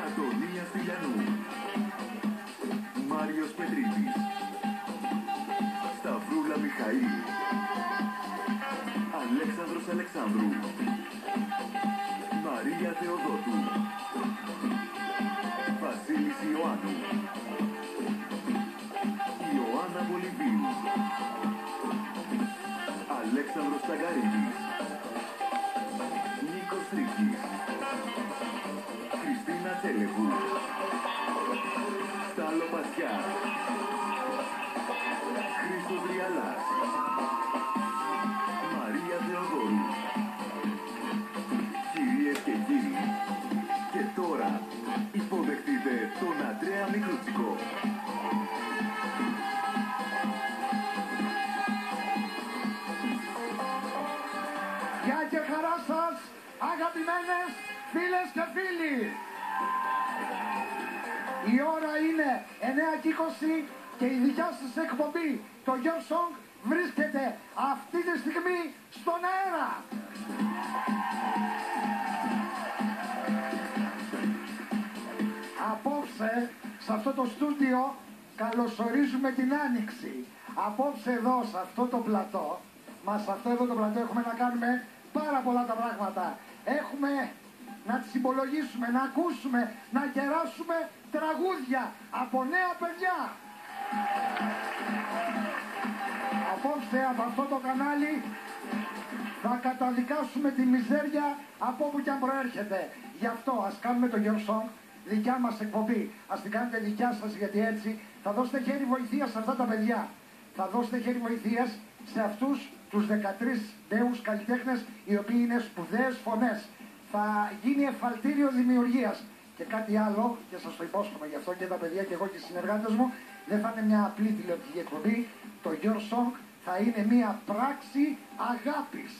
Αντωνία Στυλιανού, Μάριος Πετρίδης, Σταυρούλα Μιχαήλ, Αλέξανδρος Αλεξάνδρου, Μαρία Θεοδότου, Βασίλης Ιωάννου, Ιωάννα Βολιβίου, Αλέξανδρος Τσαγκαρίδης, Νίκος Τρίκης, Χριστίνα Τσέλεβου, Στάλο Πασιά, Χρήστος Ριαλάς, Μαρία Θεοδόρου. Κυρίες και κύριοι, και τώρα υποδεχτείτε τον Αντρέα Μικρούτσικο. Γεια και χαρά σας, αγαπημένες φίλες και φίλοι. Η ώρα είναι 9:20 και η δικιά σας εκπομπή, το Your Song, βρίσκεται αυτή τη στιγμή στον αέρα. Απόψε, σε αυτό το στούντιο, καλωσορίζουμε την Άνοιξη. Απόψε εδώ, σε αυτό το πλατό, σε αυτό εδώ το πλατό έχουμε να κάνουμε πάρα πολλά τα πράγματα. Έχουμε να τις συμπολογίσουμε, να ακούσουμε, να κεράσουμε τραγούδια από νέα παιδιά. Απόψε από αυτό το κανάλι θα καταδικάσουμε τη μιζέρια από όπου και αν προέρχεται. Γι' αυτό ας κάνουμε το Your Song, δικιά μας εκπομπή. Ας την κάνετε δικιά σας, γιατί έτσι θα δώσετε χέρι βοηθείας σε αυτά τα παιδιά. Θα δώσετε χέρι βοηθείας σε αυτούς τους 13 νέους καλλιτέχνες, οι οποίοι είναι σπουδαίες φωνές. Θα γίνει εφαλτήριο δημιουργίας. Και κάτι άλλο, και σας το υπόσχομαι γι' αυτό και τα παιδιά και εγώ και οι συνεργάτες μου, δεν θα είναι μια απλή τηλεοπτική εκπομπή. Το Your Song θα είναι μια πράξη αγάπης.